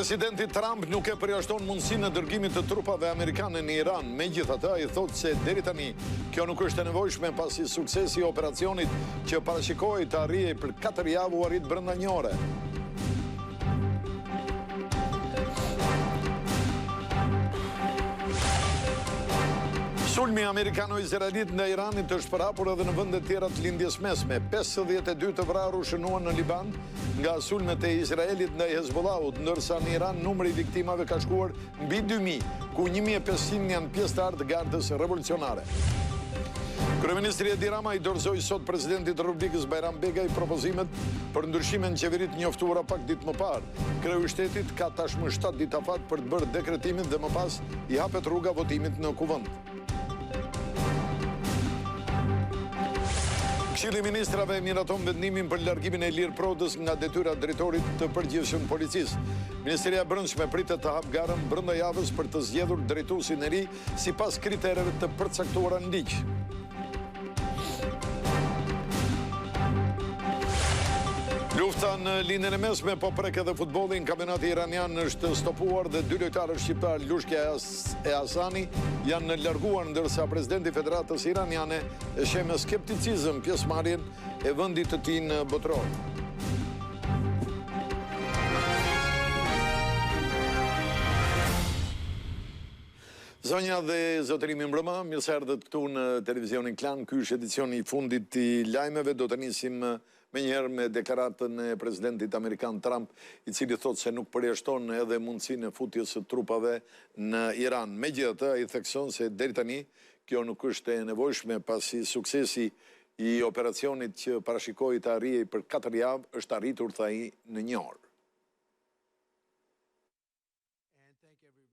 Presidenti Trump nuk e përjashton mundësinë e dërgimit të trupave amerikane në Iran. Megjithatë, ai thotë se deri tani kjo nuk është e nevojshme pasi suksesi i operacionit që parashikohej të arrijej për 4 javë u arrit brenda një ore. Sulmi amerikano-izraelit në Iranit është përhapur edhe në vende tjera të lindjes mesme. 52 të vrarë u shënuan në Liban nga sulmet e Izraelit ndaj Hezbollahut, ndërsa në Iran numri i viktimave ka shkuar mbi 2000, ku 1500 janë pjesëtarë të gardës revolucionare. Kryeministri Edi Rama i dorëzoi sot presidentit të Republikës Bajram Begaj propozimet për ndryshime në qeveri të njoftuara pak ditë më parë. Kreu i shtetit ka tashmë 7 ditë afat për të bërë dekretimin dhe më pas i hapet rruga votimit në kuvend. Këshilli i Ministrave miraton vendimin për largimin e Ilir Prodës nga detyra drejtorit të përgjithshëm policisë. Ministria e Brendshme pritet të hapë garën brenda javës për të zgjedhur drejtuesin e ri sipas kritereve të përcaktuara në ligj. Lufta në linjën e mesme po prek edhe futbollin. Kampionati iranian është stopuar dhe 2 lojtarë shqiptar, Lushkja e Hasani, janë larguar, ndërsa presidenti i Federatës Iraniane e sheh me skepticizëm pjesëmarrjen e vendit të tij në botror. Zonja dhe zotërimi mbrëma, mirë se erdhët këtu në televizionin Klan. Ky është edicioni i fundit i lajmeve. Do të nisim menjëherë me deklaratën e presidentit amerikan Trump, i cili thotë se nuk përjashton edhe mundësinë e futjes së trupave në Iran. Megjithatë, ai thekson se deri tani kjo nuk është e nevojshme pasi suksesi i operacionit që parashikohej të arrijej për 4 javë është arritur, tha ai, në 1 orë.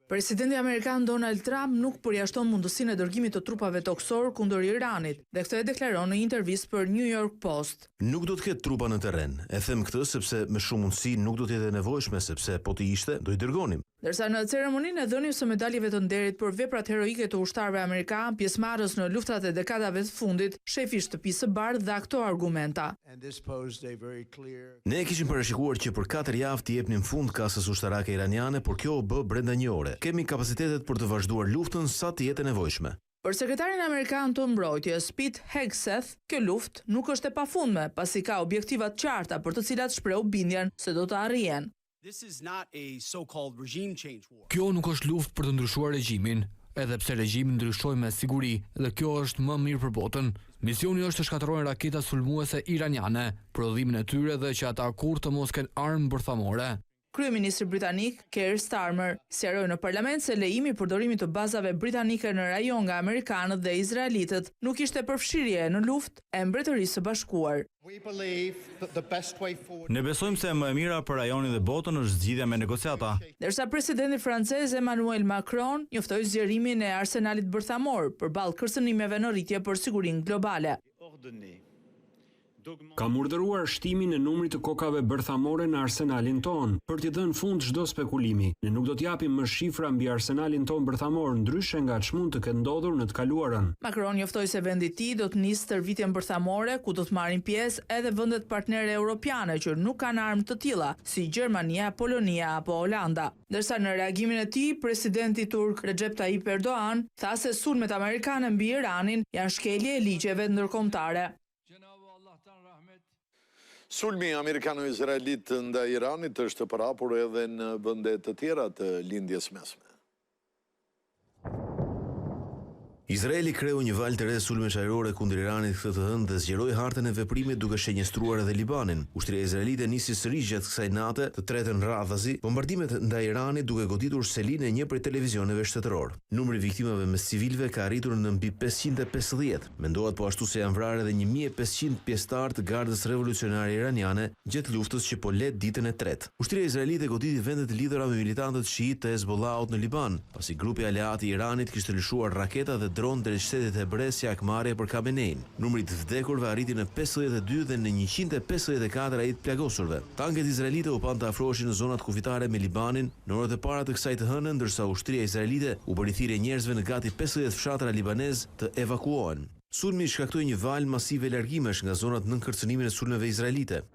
Presidenti amerikan Donald Trump nuk përjashton mundësinë e dërgimit të trupave toksor kundër Iranit, dhe këtë e deklaron në intervistë për New York Post. Nuk do të ketë trupa në terren. E them këtë sepse me shumë mundësi nuk do të jetë nevojshme, sepse po të ishte, do i dërgonim. Ndërsa në ceremoninë e dhënies së medaljeve të nderit për veprat heroike të ushtarëve amerikan, pjesëmarrës në luftat e dekadave të fundit, shefi i shtëpisë së bardhë dha këto argumenta. Ne kishim parashikuar që për 4 javë të jepnim fund kasës ushtarake iraniane, por kjo u bë brenda 1 ore. Kemi kapacitetet për të vazhduar luftën sa të jetë e nevojshme. Për sekretarin amerikan të mbrojtjes, Pete Hegseth, kjo luftë nuk është e pafundme, pasi ka objektiva të qarta për të cilat shpreu bindjen se do të arrihen. Kjo nuk është luftë për të ndryshuar regjimin, edhe pse regjimi ndryshoi me siguri dhe kjo është më mirë për botën. Misioni është të shkatërrojnë raketat sulmuese iraniane, prodhimin e tyre dhe që ata kurrë të mos kenë armë bërthamore. Kryeministri britanik Keir Starmer sqaroi në parlament se lejimi i përdorimit të bazave britanike në rajon nga amerikanët dhe izraelitët nuk ishte përfshirje në luftë e Mbretërisë së Bashkuar. Ne besojmë se më e mira për rajonin dhe botën është zgjidhja me negociata. Ndërsa presidenti francez Emmanuel Macron njoftoi zgjerimin e arsenalit bërthamor përballë kërcënimeve në rritje për sigurinë globale. Kam urdhëruar shtimin e numrit të kokave bërthamore në arsenalin ton, për t'i dhënë fund çdo spekulimi. Ne nuk do t'japim më shifra mbi arsenalin ton bërthamor, ndryshe nga ç'mund të ketë ndodhur në të kaluarën. Macron njoftoi se vendi i tij do të nisë stërvitjen bërthamore, ku do të marrin pjesë edhe vendet partnere europiane që nuk kanë armë të tilla, si Gjermania, Polonia apo Holanda. Ndërsa në reagimin e tij, presidenti turk Recep Tayyip Erdogan tha se sulmet amerikane mbi Iranin janë shkelje e ligjeve ndërkombëtare. Sulmi amerikano-izraelit ndaj Iranit është përhapur edhe në vende të tjera të lindjes mesme. Izraeli kreu një valë të re sulmesh ajrore kundër Iranit këtë të hënë dhe zgjeroi hartën e veprimit duke shenjestruar edhe Libanin. Ushtria izraelite nisi sërish gjatë kësaj nate, të tretën radhazi, bombardimet ndaj Iranit duke goditur selinë e një prej televizioneve shtetëror. Numri viktimave mes civilëve ka arritur në mbi 550. Mendohet po ashtu se janë vrarë edhe 1500 pjesëtar të gardës revolucionare iraniane gjatë luftës që po let ditën e tretë. Ushtria izraelite goditi vende të lidhura me militantët shiit të Hezbollahut në Liban, pasi grupi aleat i Iranit kishte lëshuar raketa dhe dronë drejt shtetit hebre si akmarrje për Khamenein. Numri i vdekurve arriti në 52 dhe në 154 ai të plagosurve. Tanket izraelite u pan të afroheshin në zonat kufitare me Libanin në orët e para të kësaj të hënë, ndërsa ushtria izraelite u bëri thirrje njerëzve në gati 50 fshatra libanez të evakuohen. Sulmi shkaktoi një valë masive largimesh nga zonat nën kërcënimin e sulmeve izraelite.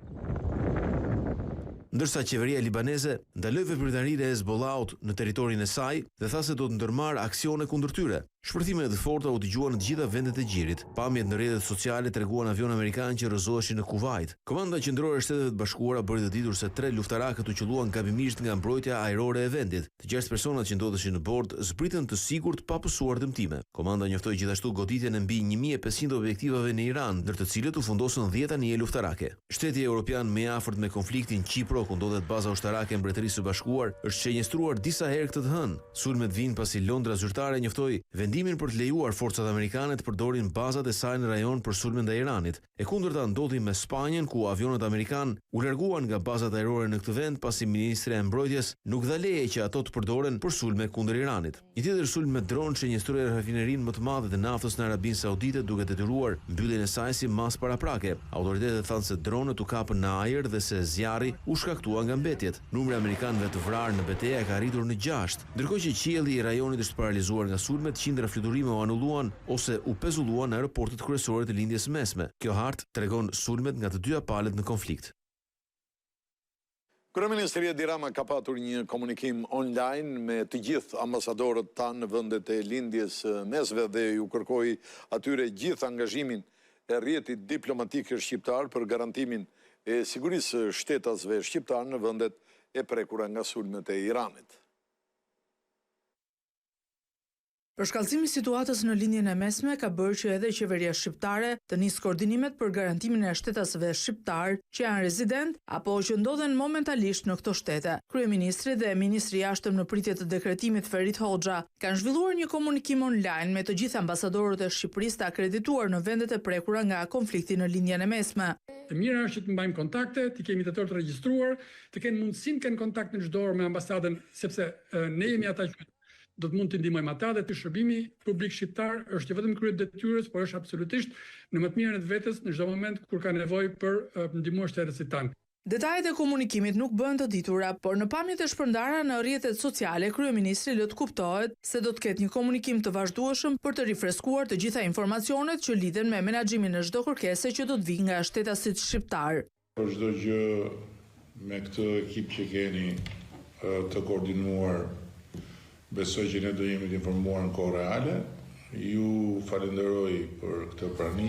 ndërsa qeveria libaneze ndaloi veprimtarinë e Hezbollahut në territorin e saj dhe tha se do të ndërmarrë aksione kundër tyre. Shpërthimet e forta u dëgjuan në të gjitha vendet e gjirit. Pamjet në rrjetet sociale treguan avion amerikan që rrëzoheshin në Kuvajt. Komanda qendrore e Shteteve të Bashkuara bëri të ditur se 3 luftarakët u qelluan gabimisht nga mbrojtja ajrore e vendit. Të 6 personat që ndodheshin në bord zbritën të sigurt pa pësuar dëmtime. Komanda njoftoi gjithashtu goditjen e mbi 1500 objektivave në Iran, ndër të cilët u fundosën 10 anije luftarake. Shteti evropian më i afërt me konfliktin Kipro, ku ndodhet baza ushtarake e Mbretërisë së Bashkuar, është shenjëstruar disa herë këtë të hënë. Sulmet vijnë pasi Londra zyrtare njoftoi vendimin për të lejuar forcat amerikane të përdorin bazat e saj në rajon për sulme ndaj Iranit. E kundërta ndodhi me Spanjën, ku avionët amerikan u larguan nga bazat ajrore në këtë vend pasi ministria e mbrojtjes nuk dha leje që ato të përdoren për sulme kundër Iranit. Një tjetër sulm me dron shenjëstroi rafinerinë më të madhe të naftës në Arabinë Saudite, duke detyruar mbylljen e saj si mas paraprake. Autoritetet thanë se dronët u kapën në ajër dhe se zjarri u shkaktua nga mbetjet. Numri amerikanëve të vrarë në betejë ka arritur në 6, ndërkohë që qielli i rajonit është paralizuar nga sulmet, qindra fluturime u anulluan ose u pezulluan në aeroportet kryesore të lindjes mesme. Kjo hartë tregon sulmet nga të dyja palët në konflikt. Kryeministri Edi Rama ka patur një komunikim online me të gjithë ambasadorët tanë në vendet e lindjes mesme dhe ju kërkoi atyre gjithë angazhimin e rrjetit diplomatik shqiptar për garantimin e sigurisë shtetasve shqiptar në vendet e prekura nga sulmet e Iranit. Përshkallëzimi i situatës në lindjen e mesme ka bërë që edhe qeveria shqiptare të nisë koordinimet për garantimin e shtetasve shqiptar që janë rezident apo që ndodhen momentalisht në këto shtete. Kryeministri dhe ministri i jashtëm në pritje të dekretimit Ferit Hoxha kanë zhvilluar një komunikim online me të gjithë ambasadorët e Shqipërisë të akredituar në vendet e prekura nga konflikti në lindjen e mesme. E mira është që të mbajmë kontakte, të kemi dator të regjistruar, të kenë mundësinë të kenë kontakt në çdo orë me ambasadën, sepse ne jemi ata që do të mund të ndihmojmë ata dhe të shërbimi publik shqiptar është jo vetëm krye detyrës, por është absolutisht në më të mirën e vetes në çdo moment kur ka nevojë për ndihmuar shtetin tan. Detajet e komunikimit nuk bëhen të ditura, por në pamjet e shpërndara në rrjetet sociale, kryeministri lë të kuptohet se do të ketë një komunikim të vazhdueshëm për të rifreskuar të gjitha informacionet që lidhen me menaxhimin e çdo kërkese që do të vijë nga shtetasit shqiptar. Për çdo gjë me këtë ekip që keni të koordinuar, besoj që ne do jemi të informuar në kohë reale. Ju falenderoj për këtë prani.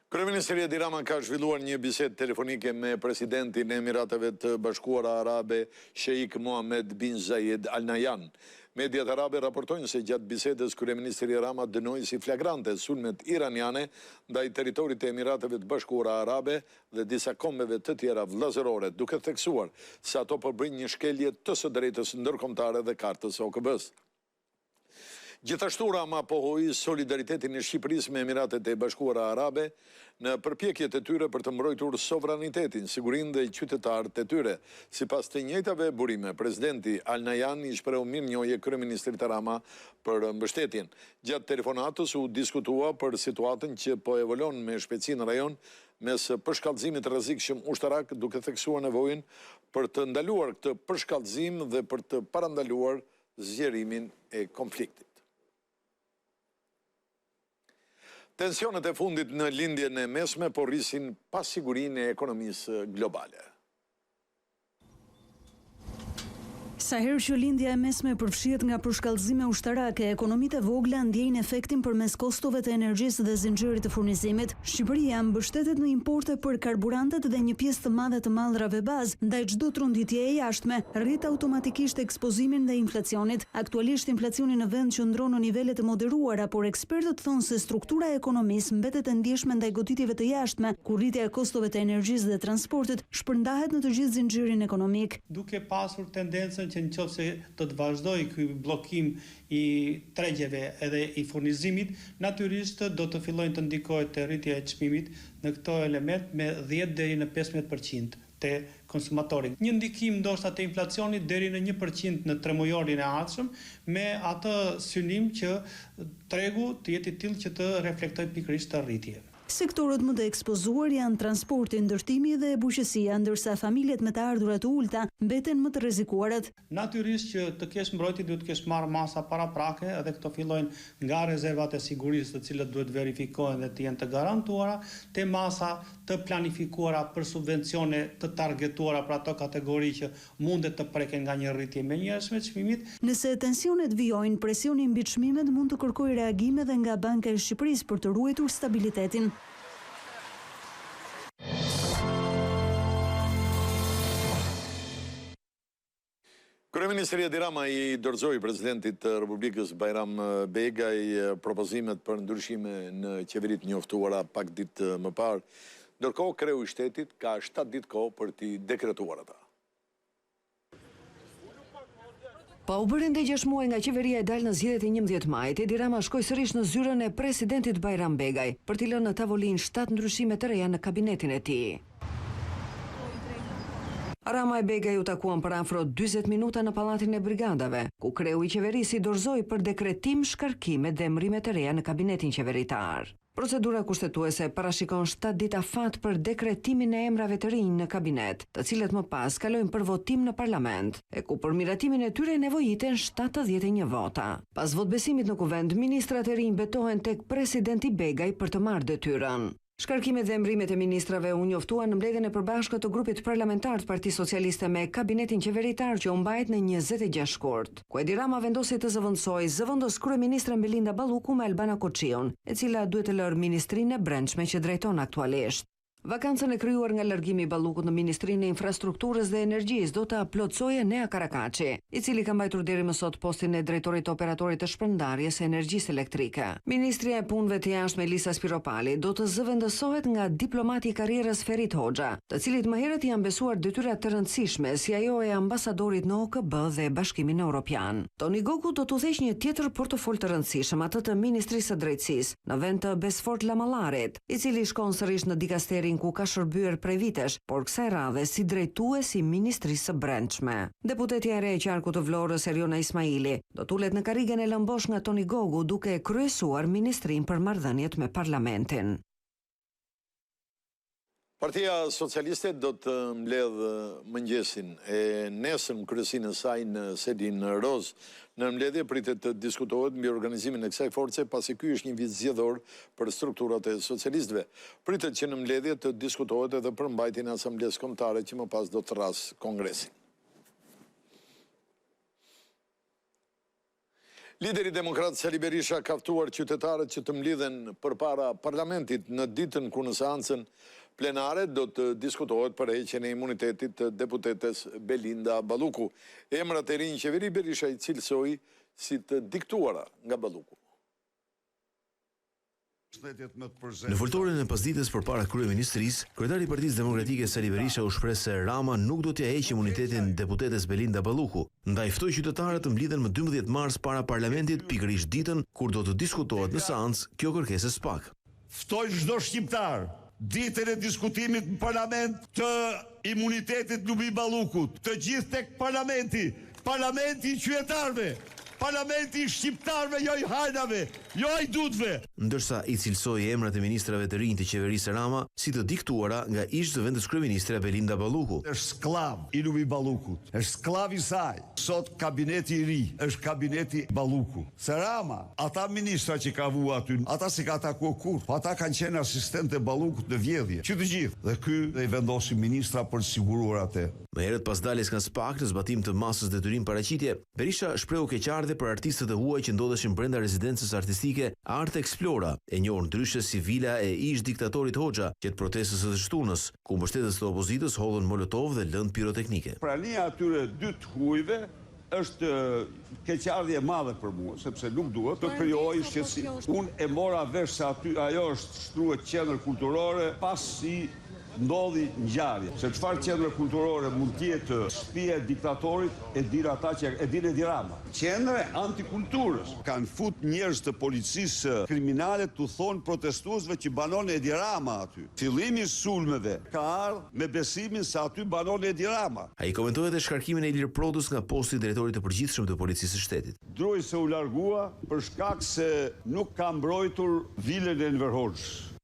Kryeministri Edi Rama ka zhvilluar një bisedë telefonike me presidentin e Emirateve të Bashkuara Arabe, Sheikh Mohammed bin Zayed Al Nahyan. Mediat arabe raportojnë se gjatë bisedës kryeministri Rama dënoi si flagrante sulmet iraniane ndaj teritorit të Emirateve të Bashkuara Arabe dhe disa kombeve të tjera vëllazërore, duke theksuar se ato përbëjnë një shkelje të së drejtës ndërkombëtare dhe kartës OKB-s. Gjithashtu Rama pohoi solidaritetin e Shqipërisë me Emiratet e Bashkuara Arabe në përpjekjet e tyre për të mbrojtur sovranitetin, sigurinë dhe qytetarët e tyre. Sipas të njëjtave burime, presidenti Al Nahyan i shprehu mirënjohje kryeministrit Rama për mbështetjen. Gjatë telefonatës u diskutua për situatën që po evolon me shpejtësi në rajon mes përshkallëzimit rrezikshëm ushtarak, duke theksuar nevojën për të ndaluar këtë përshkallëzim dhe për të parandaluar zgjerimin e konfliktit. Tensionet e fundit në lindjen e mesme po rrisin pasigurinë e ekonomisë globale. Sa herë që lindja e mesme përfshihet nga përshkallëzime ushtarake, ekonomitë e vogla ndjejnë efektin përmes kostove të energjisë dhe zinxhirit të furnizimit. Shqipëria mbështetet në importe për karburantet dhe një pjesë të madhe të mallrave bazë ndaj çdo tronditjeje jashtme, rrit automatikisht ekspozimin dhe inflacionit. Aktualisht inflacioni në vend qëndron në nivele të moderuara, por ekspertët thonë se struktura e ekonomisë mbetet e ndjeshme ndaj goditjeve të jashtme, ku rritja e kostove të energjisë dhe transportit shpërndahet në të gjithë zinxhirin ekonomik. Duke pasur tendencën që në qoftë se do të vazhdoj ky bllokim i tregjeve edhe i furnizimit, natyrisht do të fillojnë të ndikojë te rritja e çmimit në këto element me 10 deri në 15% te konsumatori. Një ndikim ndoshta te inflacionit deri në 1% në tremujorin e ardhshëm, me atë synim që tregu të jetë i tillë që të reflektojë pikërisht të rritje. Sektorët më të ekspozuar janë transporti, ndërtimi dhe bujqësia, ndërsa familjet me të ardhurat të ulta mbeten më të rrezikuarat. Natyrisht që të kesh mbrojtje duhet të kesh marrë masa paraprake, edhe këto fillojnë nga rezervat e sigurisë, të cilët duhet verifikohen dhe të jenë të garantuara, te masa të planifikuara për subvencione të targetuara për ato kategori që mundet të preken nga një rritje menjëhershme të çmimit. Nëse tensionet vijojnë, presioni mbi çmimet mund të kërkojë reagime dhe nga Banka e Shqipërisë për të ruajtur stabilitetin. Kryeministri Edi Rama i dorëzoi presidentit të Republikës Bajram Begaj propozimet për ndryshime në qeveritë njoftuara pak ditë më parë. Ndërkohë, kreu i shtetit ka 7 ditë kohë për t'i dekretuar ata. Pa u bërë ende 6 muaj nga qeveria e dalë në zgjedhjet e 11 majit, Edi Rama shkoi sërish në zyrën e presidentit Bajram Begaj për t'i lënë në tavolinë 7 ndryshime të reja në kabinetin e tij. Rama e Begaj u takuan për afro 40 minuta në Pallatin e Brigadave, ku kreu i qeverisë dorëzoi për dekretim shkarkime dhe emrime të reja në kabinetin qeveritar. Procedura kushtetuese parashikon 7 ditë afat për dekretimin e emrave të rinj në kabinet, të cilët më pas kalojnë për votim në parlament, e ku për miratimin e tyre nevojiten 71 vota. Pas votbesimit në kuvend, ministrat e rinj betohen tek presidenti Begaj për të marrë detyrën. Shkarkimet dhe emrimet e ministrave u njoftuan në mbledhjen e përbashkët të grupit parlamentar të Partisë Socialiste me kabinetin qeveritar që u mbajt në 26 shkurt, ku Edi Rama vendosi të zëvendës kryeministren Belinda Balluku me Albana Koçiun, e cila duhet të lërë ministrinë e brendshme që drejton aktualisht. Vakancën e krijuar nga largimi i Ballukut në Ministrinë e Infrastrukturës dhe Energjisë do ta plotësojë Nea Karakaçi, i cili ka mbajtur deri më sot postin e drejtorit të operatorit të shpërndarjes së energjisë elektrike. Ministria e Punëve të Jashtme Elisa Spiropali do të zëvendësohet nga diplomati i karrierës Ferit Hoxha, të cilit më herët janë besuar detyra të rëndësishme si ajo e ambasadorit në OKB dhe Bashkimin Evropian. Toni Gogu do të udhëheqë një tjetër portofol të rëndësishëm, atë të Ministrisë së Drejtësisë, në vend të Besfort Lamallarit, i cili shkon sërish në dikasteri ku ka shërbyer prej vitesh, por kësaj radhe si drejtues i Ministrisë së Brendshme. Deputetja e re e qarkut të Vlorës, Eriona Ismaili, do të ulet në karrigen e lëmbosh nga Toni Gogu duke kryesuar ministrinë për marrëdhëniet me parlamentin. Partia Socialiste do të mbledh mëngjesin e nesër kryesinë e saj në Selin Roz. Në mbledhje pritet të diskutohet mbi organizimin e kësaj force, pasi ky është një vit zgjedhor për strukturat e socialistëve. Pritet që në mbledhje të diskutohet edhe për mbajtjen e asamblesë kombëtare që më pas do të rrasë kongresin. Lideri demokrat Sali Berisha ka ftuar qytetarët që të mblidhen përpara parlamentit në ditën ku në seancën plenare do të diskutohet për heqjen e imunitetit të deputetes Belinda Balluku. Emrat e rinj qeveri Berisha i cilësoi si të diktuara nga Balluku. Në foltoren e pasdites përpara kryeministrisë, kryetari i Partisë Demokratike Sali Berisha u shpreh se Rama nuk do t'ia heqë imunitetin deputetes Belinda Balluku, ndaj ftoi qytetarët të mblidhen më 12 mars para parlamentit, pikërisht ditën kur do të diskutohet në seancë kjo kërkesë së pak. Ftoj çdo shqiptar ditën e diskutimit në parlament të imunitetit Lumi Ballukut, të gjithë tek parlamenti i qytetarëve, parlamenti i shqiptarëve, jo i hajnave, jo i dutve. Ndërsa i cilësoi emrat e ministrave të rinj të qeverisë Rama si të diktuara nga ish zëvendës kryeministre Belinda Balluku. Është sklav i Lumi Ballukut, është sklav i saj. Sot kabineti i ri është kabineti Balluku. Se Rama, ata ministra që ka vu aty, ata si ka takuar kur, ata kanë qenë asistentë e Ballukut në vjedhje. Që të gjithë. Dhe ky dhe i vendosi ministra për të siguruar atë. Më herët pas daljes nga SPAK në zbatim të masës detyrim paraqitje, Berisha shprehu keqardhje për artistët e huaj që ndodheshin brenda rezidencës artistike Art Explora, e njohur ndryshe si vila e ish diktatorit Hoxha, gjatë protestës së shtunës, ku mbështetës të opozitës hodhën molotov dhe lëndë piroteknike. Prania atyre dy të huajve është keqardhje e madhe për mua, sepse nuk duhet të krijoj shqetësim. Unë e mora vesh se aty ajo është shtruar qendër kulturore pasi ndodhi ngjarje. Se çfarë qendër kulturore mund të jetë shtëpia e diktatorit, e din ata që e din Edi Rama. Qendre antikulturës. Kanë fut njerëz të policisë kriminale të thonë protestuesve që banon Edi Rama aty. Fillimi i sulmeve ka ardhur me besimin se aty banon Edi Rama. Ai komentoi edhe shkarkimin e Ilir Prodës nga posti i drejtorit të përgjithshëm të policisë së shtetit. Droi se u largua për shkak se nuk ka mbrojtur vilën e Enver Hoxhës.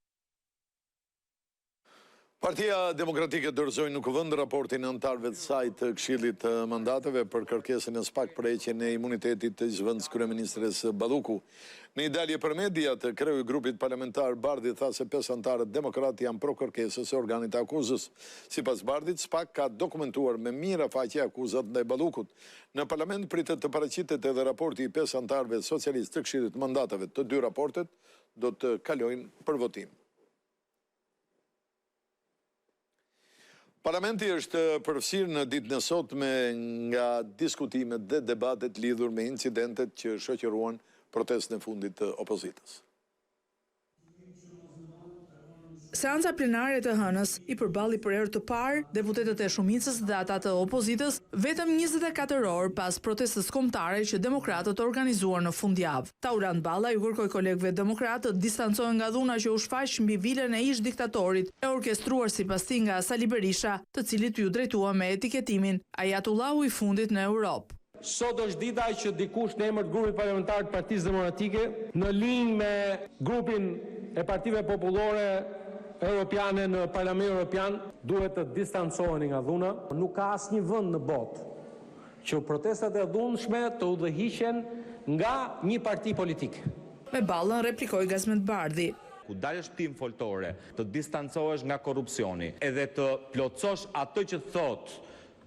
Partia Demokratike dorëzoi në kuvend raportin e anëtarëve të saj të Këshillit të Mandateve për kërkesën e SPAK për heqjen e imunitetit të zhvendës kryeministres Balluku. Në një dalje për media të kreu i grupit parlamentar Bardhi tha se 5 anëtarët demokratë janë pro kërkesës së organit të akuzës. Sipas Bardhit, SPAK ka dokumentuar me mira faqe akuzat ndaj Ballukut. Në parlament pritet të paraqitet edhe raporti i 5 anëtarëve socialistë të Këshillit të Mandateve. Të dy raportet do të kalojnë për votim. Parlamenti është përfshirë në ditën e sotme nga diskutimet dhe debatet lidhur me incidentet që shoqëruan protestën e fundit të opozitës. Seanca plenare të hënës i përballi për herë të parë deputetët e shumicës dhe ata të opozitës vetëm 24 orë pas protestës kombëtare që demokratët organizuar në fundjavë. Taurant Balla ju kërkoi kolegëve demokratë të distancohen nga dhuna që u shfaq mbi vilën e ish diktatorit e orkestruar sipas tij nga Sali Berisha, të cilit ju drejtua me etiketimin Ajatullahu i fundit në Europë. Sot është dita që dikush në emër të grupit parlamentar të Partisë Demokratike, në linjë me grupin e partive popullore Europiane në Parlamentin Europian, duhet të distancoheni nga dhuna. Nuk ka asnjë vend në botë që protestat e dhunshme të udhëhiqen nga një parti politike. Me Ballën replikoi Gazmet Bardhi. Ku dalësh tim foltore, të distancohesh nga korrupsioni, edhe të plotësosh atë që thot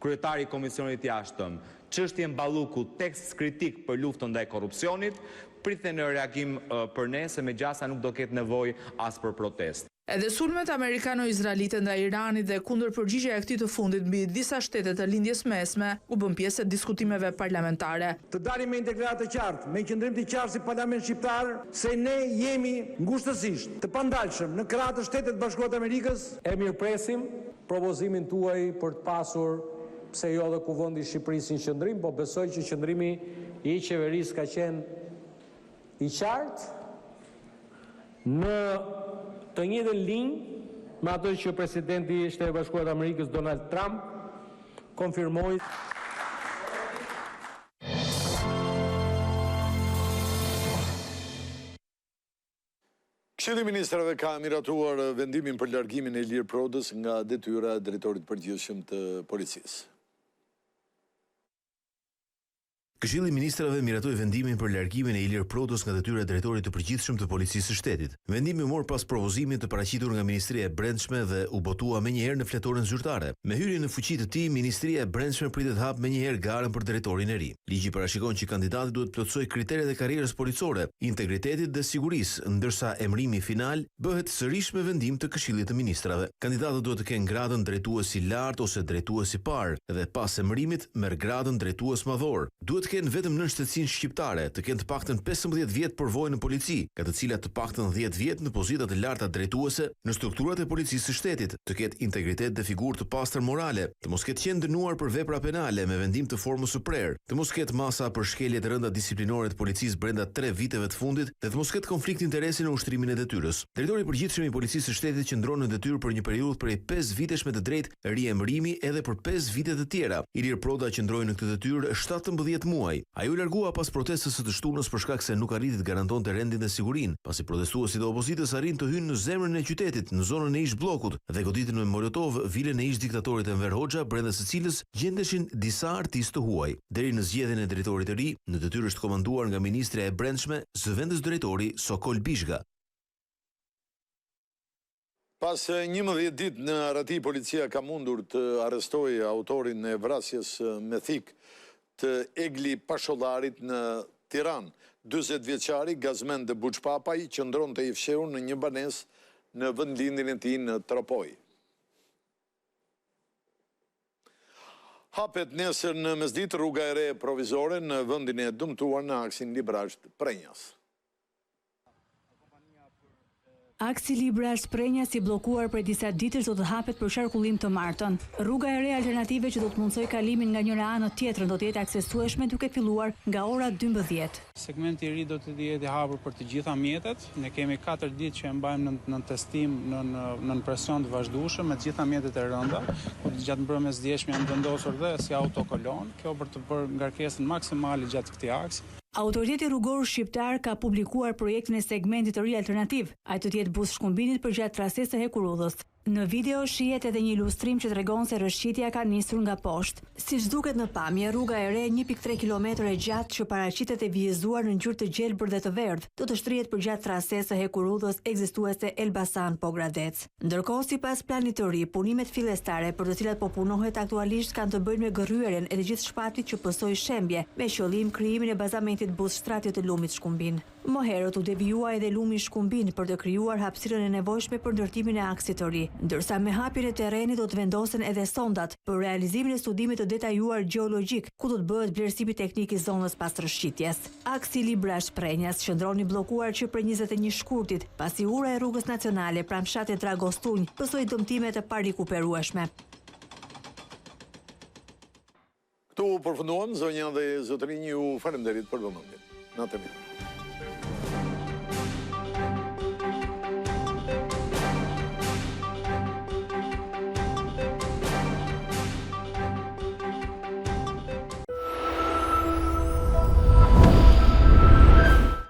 kryetari i Komisionit Jashtëm, çështjen Balluku, tekst kritik për luftën ndaj korrupsionit, pritën në reagim për ne, se megjasa nuk do ketë nevojë as për protestë. Edhe sulmet amerikano-izraelite ndaj Iranit dhe kundër përgjigjeja e këtij të fundit mbi disa shtete të lindjes mesme u bën pjesë e diskutimeve parlamentare. Të dalim me një deklaratë të qartë, me një qëndrim të qartë si Parlament shqiptar, se ne jemi ngushtësisht të pandalshëm në krah të Shtetit Bashkuar të Amerikës. E mirëpresim propozimin tuaj për të pasur, pse jo dhe kuvendi i Shqipërisë në qëndrim, po besoj që qëndrimi i qeverisë ka qenë i qartë në të njëjtën linjë me atë që presidenti i Shtetit Bashkuar të Amerikës Donald Trump konfirmoi. Këshilli i Ministrave ka miratuar vendimin për largimin e Ilir Prodës nga detyra e drejtorit përgjithshëm të policisë. Këshilli i Ministrave miratoi vendimin për largimin e Ilir Prodës nga detyra e drejtorit të përgjithshëm të policisë së shtetit. Vendimi u mor pas propozimit të paraqitur nga Ministria e Brendshme dhe u botua menjëherë në fletoren zyrtare. Me hyrjen në fuqi të tij, Ministria e Brendshme pritet hap menjëherë garën për drejtorin e ri. Ligji parashikon që kandidati duhet plotësoj kriteret e karrierës policore, integritetit dhe sigurisë, ndërsa emërimi final bëhet sërish me vendim të Këshillit të Ministrave. Kandidatët duhet të kenë gradën drejtues i lartë ose drejtues i parë dhe pas emërimit merr gradën drejtues madhor. Duhet kenë vetëm nën shtetësinë shqiptare, të kenë të paktën 15 vjet përvojë në polici, ka të cilat të paktën 10 vjet në pozita të larta drejtuese në strukturat e policisë së shtetit, të ketë integritet dhe figurë të pastër morale, të mos ketë qenë dënuar për vepra penale me vendim të formës së prerë, të mos ketë masa për shkelje të rënda disiplinore të policisë brenda 3 viteve të fundit dhe të mos ketë konflikt interesi në ushtrimin e detyrës. Drejtori i përgjithshëm i policisë së shtetit qëndron në detyrë për një periudhë prej 5 vitesh me të drejtë riemërimi edhe për 5 vite të tjera. Ilir Proda qëndroi në këtë detyrë 17 muaj. Ai u largua pas protestës së të shtunës për shkak se nuk arriti të garantonte rendin dhe sigurinë, pasi protestuesit e opozitës arrin të hynë në zemrën e qytetit, në zonën e ish bllokut dhe goditën me molotov vilën e ish diktatorit Enver Hoxha, brenda së cilës gjendeshin disa artistë të huaj. Deri në zgjedhjen e drejtorit të ri, në detyrë është komanduar nga Ministria e Brendshme, zëvendës drejtori Sokol Bishga. Pas 11 ditë në Arati, policia ka mundur të arrestojë autorin e vrasjes me thik të Egli Pashollarit në Tiranë. 40 vjeçari Gazmend Buçpapaj qëndronte i fshehur në një banesë në vendlindjen e tij në Tropoj. Hapet nesër në mesditë rruga e re provizore në vendin e dëmtuar në aksin Librazh Prenjas. Aksi Librazh Prenjas i bllokuar prej disa ditësh do të hapet për qarkullim të martën. Rruga e re alternative që do të mundsoj kalimin nga njëra anë në tjetrën do të jetë aksesueshme duke filluar nga ora 12. Segmenti i ri do të jetë i hapur për të gjitha mjetet. Ne kemi 4 ditë që e mbajmë në testim në presion të vazhdueshëm me të gjitha mjetet e rënda, ku gjatë mbrëmjes djeshme janë vendosur dhe si autokolon, kjo për të bërë ngarkesën maksimale gjatë këtij aksi. Autoriteti rrugor shqiptar ka publikuar projektin e segmentit të ri alternativ, ai do të jetë bus shkumbinit përgjatë trasesë së hekurudhës. Në video shihet edhe një ilustrim që tregon se rrëshqitja ka nisur nga poshtë. Siç duket në pamje, rruga e re 1.3 kilometër e gjatë që paraqitet e vijëzuar në ngjyrë të gjelbër dhe të verdh, do të shtrihet përgjatë trasesë së hekurudhës ekzistuese Elbasan-Pogradec. Ndërkohë, sipas planit të ri, punimet fillestare për të cilat po punohet aktualisht kanë të bëjnë me gërryerjen e të gjithë shpatit që pësoi shembje, me qëllim krijimin e bazamentit buzështratje të lumit Shkumbin. Më herët u devijua edhe lumi Shkumbin për të krijuar hapësirën e nevojshme për ndërtimin e aksit të ri, ndërsa me hapjen e terrenit do të vendosen edhe sondat për realizimin e studimit të detajuar gjeologjik, ku do të bëhet vlerësimi teknik i zonës pas rrëshqitjes. Aksi Librash-Prenjas qëndron i bllokuar që për 21 shkurtit, pasi ura e rrugës nacionale pranë fshatit Dragostunj pësoi dëmtime të parikuperueshme. Këtu përfunduam, zonja dhe zotërinj, ju falenderit për vëmendjen. Natë mirë.